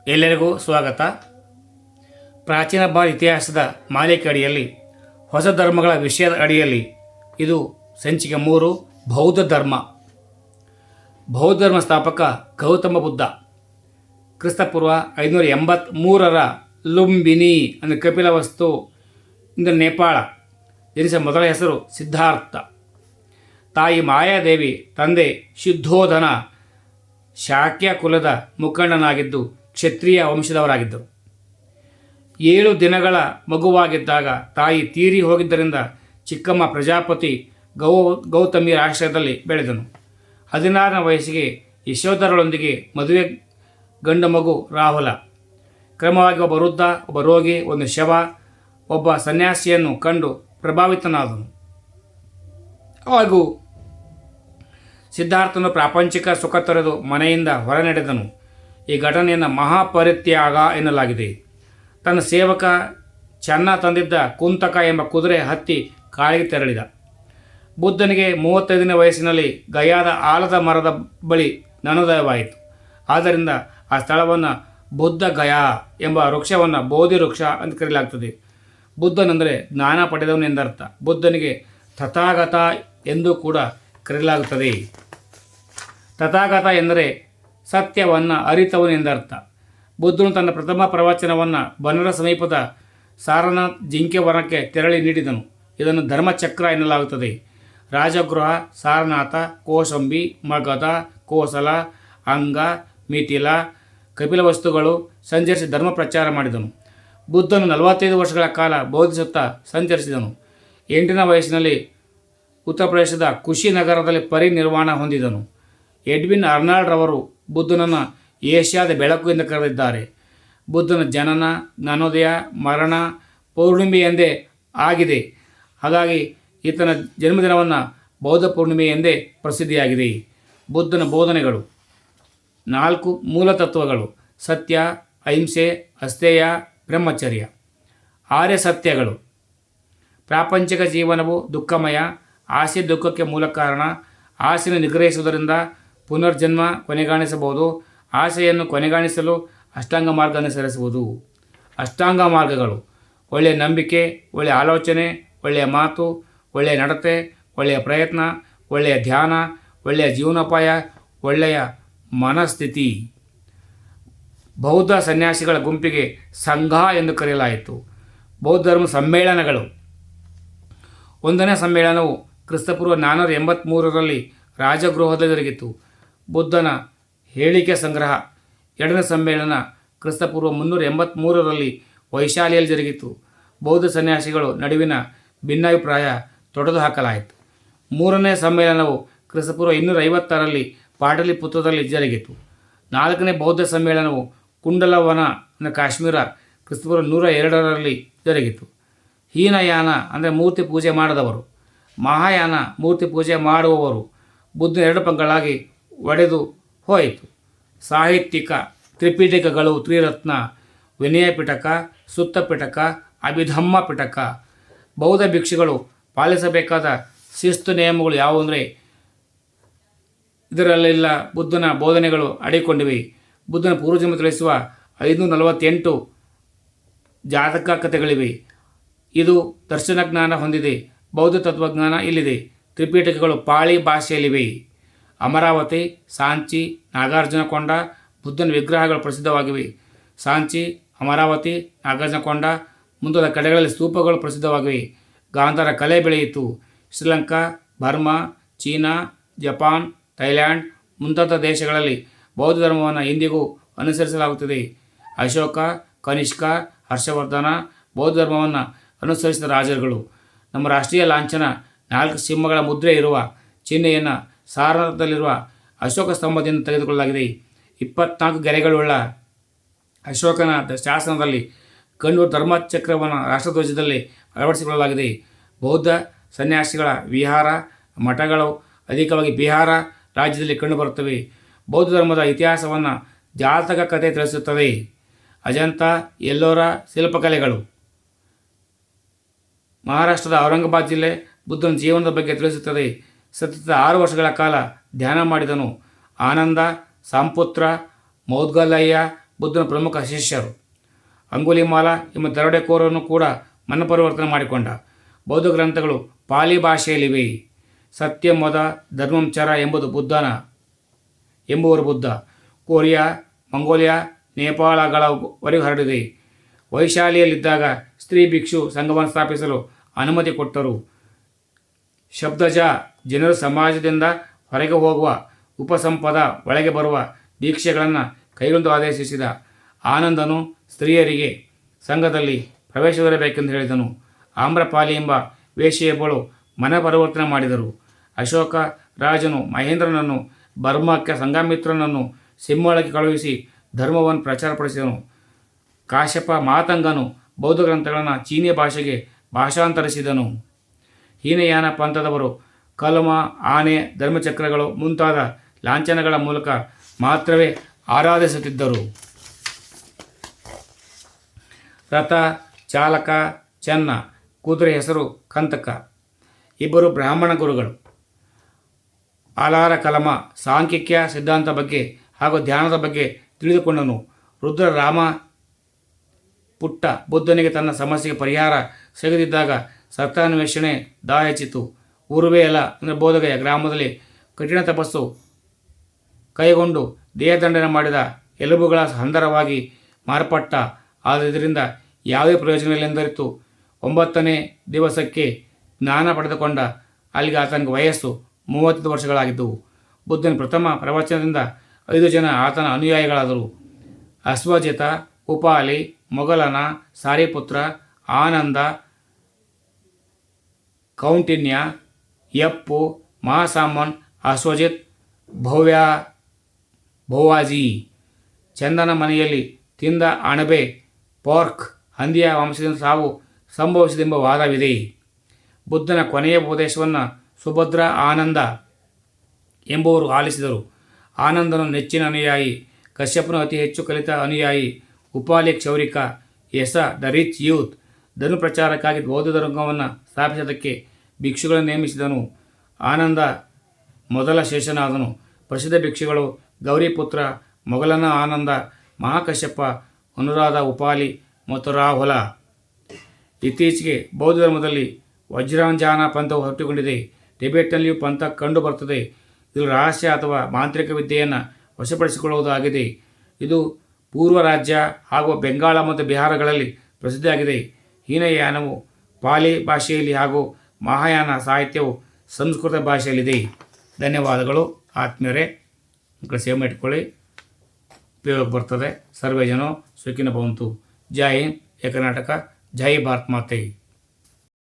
ಎಲ್ಲರಿಗೂ ಸ್ವಾಗತ. ಪ್ರಾಚೀನ ಭಾರತ ಇತಿಹಾಸದ ಮಾಲಿಕೆ ಅಡಿಯಲ್ಲಿ ಹೊಸ ಧರ್ಮಗಳ ವಿಷಯದ ಅಡಿಯಲ್ಲಿ ಇದು ಸಂಚಿಕೆ 3 ಬೌದ್ಧ ಧರ್ಮ. ಬೌದ್ಧ ಧರ್ಮ ಸ್ಥಾಪಕ ಗೌತಮ ಬುದ್ಧ. ಕ್ರಿಸ್ತಪೂರ್ವ 583 ಲುಂಬಿನಿ ಅಂದರೆ ಕಪಿಲವಸ್ತು ಇಂದು ನೇಪಾಳ. ಜನಿಸಿದ ಮೊದಲ ಹೆಸರು ಸಿದ್ಧಾರ್ಥ. ತಾಯಿ ಮಾಯಾದೇವಿ, ತಂದೆ ಶುದ್ಧೋಧನ ಶಾಕ್ಯ ಕುಲದ ಮುಖಂಡನಾಗಿದ್ದು ಕ್ಷತ್ರಿಯ ವಂಶದವರಾಗಿದ್ದರು. 7 ದಿನಗಳ ಮಗುವಾಗಿದ್ದಾಗ ತಾಯಿ ತೀರಿ ಹೋಗಿದ್ದರಿಂದ ಚಿಕ್ಕಮ್ಮ ಪ್ರಜಾಪತಿ ಗೌತಮಿ ಆಶ್ರಯದಲ್ಲಿ ಬೆಳೆದನು. 16ನೇ ವಯಸ್ಸಿಗೆ ಯಶೋಧರಳೊಂದಿಗೆ ಮದುವೆ ಗಂಡು ಮಗು ರಾಹುಲ. ಕ್ರಮವಾಗಿ ಒಬ್ಬ ವೃದ್ಧ, ಒಬ್ಬ ರೋಗಿ, ಒಂದು ಶವ, ಒಬ್ಬ ಸನ್ಯಾಸಿಯನ್ನು ಕಂಡು ಪ್ರಭಾವಿತನಾದನು. ಹಾಗೂ ಸಿದ್ಧಾರ್ಥನು ಪ್ರಾಪಂಚಿಕ ಸುಖ ತೊರೆದು ಮನೆಯಿಂದ ಹೊರ ನಡೆದನು. ಈ ಘಟನೆಯನ್ನು ಮಹಾಪರಿತ್ಯಾಗ ಎನ್ನಲಾಗಿದೆ. ತನ್ನ ಸೇವಕ ಚೆನ್ನ ತಂದಿದ್ದ ಕುಂತಕ ಎಂಬ ಕುದುರೆ ಹತ್ತಿ ಕಾಡಿಗೆ ತೆರಳಿದ. ಬುದ್ಧನಿಗೆ 35ನೇ ವಯಸ್ಸಿನಲ್ಲಿ ಗಯಾದ ಆಲದ ಮರದ ಬಳಿ ಜ್ಞಾನೋದಯವಾಯಿತು. ಆದ್ದರಿಂದ ಆ ಸ್ಥಳವನ್ನು ಬುದ್ಧ ಗಯಾ ಎಂಬ ವೃಕ್ಷವನ್ನು ಬೋಧಿ ವೃಕ್ಷ ಅಂತ ಕರೆಯಲಾಗ್ತದೆ. ಬುದ್ಧನೆಂದರೆ ಜ್ಞಾನ ಪಡೆದವನು ಎಂದರ್ಥ. ಬುದ್ಧನಿಗೆ ತಥಾಗತ ಎಂದು ಕೂಡ ಕರೆಯಲಾಗುತ್ತದೆ. ತಥಾಗತ ಎಂದರೆ ಸತ್ಯವನ್ನು ಅರಿತವನು ಎಂದರ್ಥ. ಬುದ್ಧನು ತನ್ನ ಪ್ರಥಮ ಪ್ರವಚನವನ್ನು ಬನರ ಸಮೀಪದ ಸಾರನಾಥ್ ಜಿಂಕೆ ವನಕ್ಕೆ ತೆರಳಿ ನೀಡಿದನು. ಇದನ್ನು ಧರ್ಮಚಕ್ರ ಎನ್ನಲಾಗುತ್ತದೆ. ರಾಜಗೃಹ, ಸಾರನಾಥ, ಕೋಶಂಬಿ, ಮಗಧ, ಕೋಸಲ, ಅಂಗ, ಮಿಥಿಲ, ಕಪಿಲವಸ್ತುಗಳು ಸಂಚರಿಸಿ ಧರ್ಮ ಪ್ರಚಾರ ಮಾಡಿದನು. ಬುದ್ಧನು 45 ವರ್ಷಗಳ ಕಾಲ ಬೋಧಿಸುತ್ತಾ ಸಂಚರಿಸಿದನು. 8ನೇ ವಯಸ್ಸಿನಲ್ಲಿ ಉತ್ತರ ಪ್ರದೇಶದ ಕುಶಿನಗರದಲ್ಲಿ ಪರಿನಿರ್ವಾಣ ಹೊಂದಿದನು. ಎಡ್ವಿನ್ ಅರ್ನಾಲ್ಡ್ ರವರು ಬುದ್ಧನನ್ನು ಏಷ್ಯಾದ ಬೆಳಕು ಎಂದು ಕರೆದಿದ್ದಾರೆ. ಬುದ್ಧನ ಜನನ, ಜ್ಞಾನೋದಯ, ಮರಣ ಪೌರ್ಣಿಮೆ ಎಂದೇ ಆಗಿದೆ. ಹಾಗಾಗಿ ಈತನ ಜನ್ಮದಿನವನ್ನು ಬೌದ್ಧ ಪೂರ್ಣಿಮೆ ಎಂದೇ ಪ್ರಸಿದ್ಧಿಯಾಗಿದೆ. ಬುದ್ಧನ ಬೋಧನೆಗಳು 4 ಮೂಲ ತತ್ವಗಳು: ಸತ್ಯ, ಅಹಿಂಸೆ, ಅಸ್ಥೇಯ, ಬ್ರಹ್ಮಚರ್ಯ. 6 ಸತ್ಯಗಳು: ಪ್ರಾಪಂಚಿಕ ಜೀವನವು ದುಃಖಮಯ, ಆಸೆ ದುಃಖಕ್ಕೆ ಮೂಲ ಕಾರಣ, ಆಸೆಯನ್ನು ನಿಗ್ರಹಿಸುವುದರಿಂದ ಪುನರ್ಜನ್ಮ ಕೊನೆಗಾಣಿಸಬಹುದು, ಆಸೆಯನ್ನು ಕೊನೆಗಾಣಿಸಲು ಅಷ್ಟಾಂಗ ಮಾರ್ಗ ಅನುಸರಿಸುವುದು. ಅಷ್ಟಾಂಗ ಮಾರ್ಗಗಳು: ಒಳ್ಳೆಯ ನಂಬಿಕೆ, ಒಳ್ಳೆಯ ಆಲೋಚನೆ, ಒಳ್ಳೆಯ ಮಾತು, ಒಳ್ಳೆಯ ನಡತೆ, ಒಳ್ಳೆಯ ಪ್ರಯತ್ನ, ಒಳ್ಳೆಯ ಧ್ಯಾನ, ಒಳ್ಳೆಯ ಜೀವನೋಪಾಯ, ಒಳ್ಳೆಯ ಮನಸ್ಥಿತಿ. ಬೌದ್ಧ ಸನ್ಯಾಸಿಗಳ ಗುಂಪಿಗೆ ಸಂಘ ಎಂದು ಕರೆಯಲಾಯಿತು. ಬೌದ್ಧ ಧರ್ಮ ಸಮ್ಮೇಳನಗಳು: 1ನೇ ಸಮ್ಮೇಳನವು ಕ್ರಿಸ್ತಪೂರ್ವ 483 ರಾಜಗೃಹದಲ್ಲಿ ಜರುಗಿತು. ಬುದ್ಧನ ಹೇಳಿಕೆ ಸಂಗ್ರಹ. 2ನೇ ಸಮ್ಮೇಳನ ಕ್ರಿಸ್ತಪೂರ್ವ 383 ವೈಶಾಲಿಯಲ್ಲಿ ಜರುಗಿತು. ಬೌದ್ಧ ಸನ್ಯಾಸಿಗಳು ನಡುವಿನ ಭಿನ್ನಾಭಿಪ್ರಾಯ ತೊಡೆದುಹಾಕಲಾಯಿತು. 3ನೇ ಸಮ್ಮೇಳನವು ಕ್ರಿಸ್ತಪೂರ್ವ 256 ಪಾಟಲಿಪುತ್ರದಲ್ಲಿ ಜರುಗಿತು. 4ನೇ ಬೌದ್ಧ ಸಮ್ಮೇಳನವು ಕುಂಡಲವನ ಕಾಶ್ಮೀರ ಕ್ರಿಸ್ತಪೂರ್ವ 102 ಜರುಗಿತು. ಹೀನಯಾನ ಅಂದರೆ ಮೂರ್ತಿ ಪೂಜೆ ಮಾಡದವರು, ಮಹಾಯಾನ ಮೂರ್ತಿ ಪೂಜೆ ಮಾಡುವವರು ಬುದ್ಧನ 2 ಪಂಗಡಗಳಾಗಿ ಒಡೆದು ಹೋಯಿತು. ಸಾಹಿತ್ಯಿಕ ತ್ರಿಪಿಟಕಗಳು: ತ್ರಿರತ್ನ, ವಿನಯ ಪಿಟಕ, ಸುತ್ತ ಪಿಟಕ, ಅಭಿಧಮ್ಮ ಪಿಟಕ. ಬೌದ್ಧ ಭಿಕ್ಷುಗಳು ಪಾಲಿಸಬೇಕಾದ ಶಿಸ್ತು ನಿಯಮಗಳು ಯಾವುವು ಅಂದರೆ ಇದರಲ್ಲೆಲ್ಲ ಬುದ್ಧನ ಬೋಧನೆಗಳು ಅಡಿಕೊಂಡಿವೆ. ಬುದ್ಧನ ಪೂರ್ವಜನ್ಮ ತಿಳಿಸುವ 548 ಜಾತಕ ಕಥೆಗಳಿವೆ. ಇದು ದರ್ಶನ ಜ್ಞಾನ ಹೊಂದಿದೆ. ಬೌದ್ಧ ತತ್ವಜ್ಞಾನ ಇಲ್ಲಿದೆ. ತ್ರಿಪಿಟಕಗಳು ಪಾಳಿ ಭಾಷೆಯಲ್ಲಿವೆ. ಅಮರಾವತಿ, ಸಾಂಚಿ, ನಾಗಾರ್ಜುನಕೊಂಡ ಬುದ್ಧನ ವಿಗ್ರಹಗಳು ಪ್ರಸಿದ್ಧವಾಗಿವೆ. ಸಾಂಚಿ, ಅಮರಾವತಿ, ನಾಗಾರ್ಜುನಕೊಂಡ ಮುಂತಾದ ಕಡೆಗಳಲ್ಲಿ ಸ್ತೂಪಗಳು ಪ್ರಸಿದ್ಧವಾಗಿವೆ. ಗಾಂಧಾರ ಕಲೆ ಬೆಳೆಯಿತು. Sri Lanka, Burma, China, Japan, Thailand ಮುಂತಾದ ದೇಶಗಳಲ್ಲಿ ಬೌದ್ಧ ಧರ್ಮವನ್ನು ಇಂದಿಗೂ ಅನುಸರಿಸಲಾಗುತ್ತದೆ. ಅಶೋಕ, ಕನಿಷ್ಕ, ಹರ್ಷವರ್ಧನ ಬೌದ್ಧ ಧರ್ಮವನ್ನು ಅನುಸರಿಸಿದ ರಾಜರುಗಳು. ನಮ್ಮ ರಾಷ್ಟ್ರೀಯ ಲಾಂಛನ 4 ಸಿಂಹಗಳ ಮುದ್ರೆ ಇರುವ ಚಿಹ್ನೆಯನ್ನು ಸಾರನಾಥದಲ್ಲಿರುವ ಅಶೋಕ ಸ್ತಂಭದಿಂದ ತೆಗೆದುಕೊಳ್ಳಲಾಗಿದೆ. 24 ಗೆರೆಗಳುಳ್ಳ ಅಶೋಕನ ಶಾಸನದಲ್ಲಿ ಕಂಡು ಧರ್ಮಚಕ್ರವನ್ನು ರಾಷ್ಟ್ರಧ್ವಜದಲ್ಲಿ ಅಳವಡಿಸಿಕೊಳ್ಳಲಾಗಿದೆ. ಬೌದ್ಧ ಸನ್ಯಾಸಿಗಳ ವಿಹಾರ ಮಠಗಳು ಅಧಿಕವಾಗಿ ಬಿಹಾರ ರಾಜ್ಯದಲ್ಲಿ ಕಂಡುಬರುತ್ತವೆ. ಬೌದ್ಧ ಧರ್ಮದ ಇತಿಹಾಸವನ್ನು ಜಾತಕ ಕಥೆ ತಿಳಿಸುತ್ತದೆ. ಅಜಂತ, ಎಲ್ಲೋರ ಶಿಲ್ಪಕಲೆಗಳು. ಮಹಾರಾಷ್ಟ್ರದ ಔರಂಗಾಬಾದ್ ಜಿಲ್ಲೆ ಬುದ್ಧನ ಜೀವನದ ಬಗ್ಗೆ ತಿಳಿಸುತ್ತದೆ. ಸತತ 6 ವರ್ಷಗಳ ಕಾಲ ಧ್ಯಾನ ಮಾಡಿದನು. ಆನಂದ, ಸಂಪುತ್ರ ಮೌದ್ಗಲ್ಯ ಬುದ್ಧನ ಪ್ರಮುಖ ಶಿಷ್ಯರು. ಅಂಗುಲಿಮಾಲ ಎಂಬ ದರೋಡೆಕೋರನ್ನು ಕೂಡ ಮನಪರಿವರ್ತನೆ ಮಾಡಿಕೊಂಡ. ಬೌದ್ಧ ಗ್ರಂಥಗಳು ಪಾಲಿ ಭಾಷೆಯಲ್ಲಿವೆ. ಸತ್ಯಂ ವದ ಧರ್ಮಂ ಚರ ಎಂಬುವರು ಬುದ್ಧ. ಕೊರಿಯಾ, ಮಂಗೋಲಿಯಾ, ನೇಪಾಳಗಳವರೆಗೂ ಹರಡಿದೆ. ವೈಶಾಲಿಯಲ್ಲಿದ್ದಾಗ ಸ್ತ್ರೀ ಭಿಕ್ಷು ಸಂಘವನ್ನು ಸ್ಥಾಪಿಸಲು ಅನುಮತಿ ಕೊಟ್ಟರು. ಶಬ್ದಜ ಜನರು ಸಮಾಜದಿಂದ ಹೊರಗೆ ಹೋಗುವ, ಉಪಸಂಪದ ಒಳಗೆ ಬರುವ ದೀಕ್ಷೆಗಳನ್ನು ಕೈಗೊಂಡು ಆದೇಶಿಸಿದ. ಆನಂದನು ಸ್ತ್ರೀಯರಿಗೆ ಸಂಘದಲ್ಲಿ ಪ್ರವೇಶವಿರಬೇಕೆಂದು ಹೇಳಿದನು. ಆಮ್ರಪಾಲಿ ಎಂಬ ವೇಶ್ಯೆಯೊಬ್ಬಳು ಮನ ಪರಿವರ್ತನೆ ಮಾಡಿದರು. ಅಶೋಕ ರಾಜನು ಮಹೇಂದ್ರನನ್ನು ಬರ್ಮಾಕ್ಕೆ, ಸಂಘಮಿತ್ರನನ್ನು ಸಿಂಹಳಕ್ಕೆ ಕಳುಹಿಸಿ ಧರ್ಮವನ್ನು ಪ್ರಚಾರಪಡಿಸಿದನು. ಕಾಶ್ಯಪ ಮಾತಂಗನು ಬೌದ್ಧ ಗ್ರಂಥಗಳನ್ನು ಚೀನಿಯ ಭಾಷೆಗೆ ಭಾಷಾಂತರಿಸಿದನು. ಹೀನಯಾನ ಪಂಥದವರು ಕಲ್ಮ, ಆನೆ, ಧರ್ಮಚಕ್ರಗಳು ಮುಂತಾದ ಲಾಂಛನಗಳ ಮೂಲಕ ಮಾತ್ರವೇ ಆರಾಧಿಸುತ್ತಿದ್ದರು. ರಥ ಚಾಲಕ ಚೆನ್ನ, ಕುದುರೆ ಹೆಸರು ಕಂತಕ. ಇಬ್ಬರು ಬ್ರಾಹ್ಮಣ ಗುರುಗಳು. ಆಲಾರ ಕಲಮ ಸಾಂಖ್ಯಿಕ ಸಿದ್ಧಾಂತ ಬಗ್ಗೆ ಹಾಗೂ ಧ್ಯಾನದ ಬಗ್ಗೆ ತಿಳಿದುಕೊಂಡನು. ರುದ್ರ ರಾಮ ಪುಟ್ಟ ಬುದ್ಧನಿಗೆ ತನ್ನ ಸಮಸ್ಯೆಗೆ ಪರಿಹಾರ ಸಿಗದಿದ್ದಾಗ ಸತ್ಯಾನ್ವೇಷಣೆ ದಾಯಚಿತು. ಉರುವೇಲ ಅಂದರೆ ಬೋಧಗಯ ಗ್ರಾಮದಲ್ಲಿ ಕಠಿಣ ತಪಸ್ಸು ಕೈಗೊಂಡು ದೇಹದಂಡನೆ ಮಾಡಿದ. ಎಲುಬುಗಳ ಹಂದರವಾಗಿ ಮಾರ್ಪಟ್ಟ. ಆದರೆ ಇದರಿಂದ ಯಾವುದೇ ಪ್ರಯೋಜನವಿಲ್ಲವೆಂದರಿತು. 9ನೇ ದಿವಸಕ್ಕೆ ಜ್ಞಾನ ಪಡೆದುಕೊಂಡ. ಅಲ್ಲಿಗೆ ಆತನಿಗೆ ವಯಸ್ಸು 30 ವರ್ಷಗಳಾಗಿದ್ದವು. ಬುದ್ಧನ ಪ್ರಥಮ ಪ್ರವಚನದಿಂದ 5 ಜನ ಆತನ ಅನುಯಾಯಿಗಳಾದರು. ಅಶ್ವಜಿತ, ಉಪಾಲಿ, ಮೊಘಲನ, ಸಾರಿಪುತ್ರ, ಆನಂದ, ಕೌಂಟಿನ್ಯ, ಯಪ್ಪು, ಮಹಾಸಾಮನ್, ಅಶ್ವಜಿತ್, ಭೌವಾಜಿ. ಚಂದನ ಮನೆಯಲ್ಲಿ ತಿಂದ ಅಣಬೆ, ಪೋರ್ಕ್, ಹಂದಿಯ ವಂಶದಿಂದ ಸಾವು ಸಂಭವಿಸಿದೆಂಬ ವಾದವಿದೆ. ಬುದ್ಧನ ಕೊನೆಯ ಉಪದೇಶವನ್ನು ಸುಭದ್ರ, ಆನಂದ ಎಂಬುವರು ಆಲಿಸಿದರು. ಆನಂದನು ನೆಚ್ಚಿನ ಅನುಯಾಯಿ, ಕಶ್ಯಪನು ಅತಿ ಹೆಚ್ಚು ಕಲಿತ ಅನುಯಾಯಿ, ಉಪಾಲಿ ಕ್ಷೌರಿಕ, ಎಸ ದ ರಿಚ್ ಯೂತ್ ಧನು ಪ್ರಚಾರಕ್ಕಾಗಿ ಬೌದ್ಧ ಧರ್ಮವನ್ನು ಸ್ಥಾಪಿಸೋದಕ್ಕೆ ಭಿಕ್ಷುಗಳನ್ನು ನೇಮಿಸಿದನು. ಆನಂದ ಮೊದಲ ಶೇಷನಾದನು. ಪ್ರಸಿದ್ಧ ಭಿಕ್ಷುಗಳು ಗೌರಿಪುತ್ರ, ಮೊಘಲನ ಆನಂದ, ಮಹಾಕಶ್ಯಪ, ಅನುರಾಧ, ಉಪಾಲಿ ಮತ್ತು ರಾಹುಲ. ಇತ್ತೀಚೆಗೆ ಬೌದ್ಧ ಧರ್ಮದಲ್ಲಿ ವಜ್ರಾಂಜಾನ ಪಂಥವು ಹುಟ್ಟಿಕೊಂಡಿದೆ. ಟಿಬೆಟ್ನಲ್ಲಿಯೂ ಪಂಥ ಕಂಡು ಬರುತ್ತದೆ. ಇದು ರಹಸ್ಯ ಅಥವಾ ಮಾಂತ್ರಿಕ ವಿದ್ಯೆಯನ್ನು ವಶಪಡಿಸಿಕೊಳ್ಳುವುದಾಗಿದೆ. ಇದು ಪೂರ್ವ ರಾಜ್ಯ ಹಾಗೂ ಬೆಂಗಾಳ ಮತ್ತು ಬಿಹಾರಗಳಲ್ಲಿ ಪ್ರಸಿದ್ಧಿಯಾಗಿದೆ. ಹೀನಯಾನವು ಪಾಲಿ ಭಾಷೆಯಲ್ಲಿ ಹಾಗೂ ಮಹಾಯಾನ ಸಾಹಿತ್ಯವು ಸಂಸ್ಕೃತ ಭಾಷೆಯಲ್ಲಿದೆ. ಧನ್ಯವಾದಗಳು ಆತ್ಮೀಯರೇ. ಸೇವೆ ಮಾಡಿಕೊಳ್ಳಿ, ಉಪಯೋಗ ಬರ್ತದೆ. ಸರ್ವೇ ಜನ ಸುಖಿನೋ ಭವಂತು. ಜೈ ಹಿಂದ್, ಜೈ ಕರ್ನಾಟಕ, ಜೈ ಭಾರತ್ ಮಾತೆ.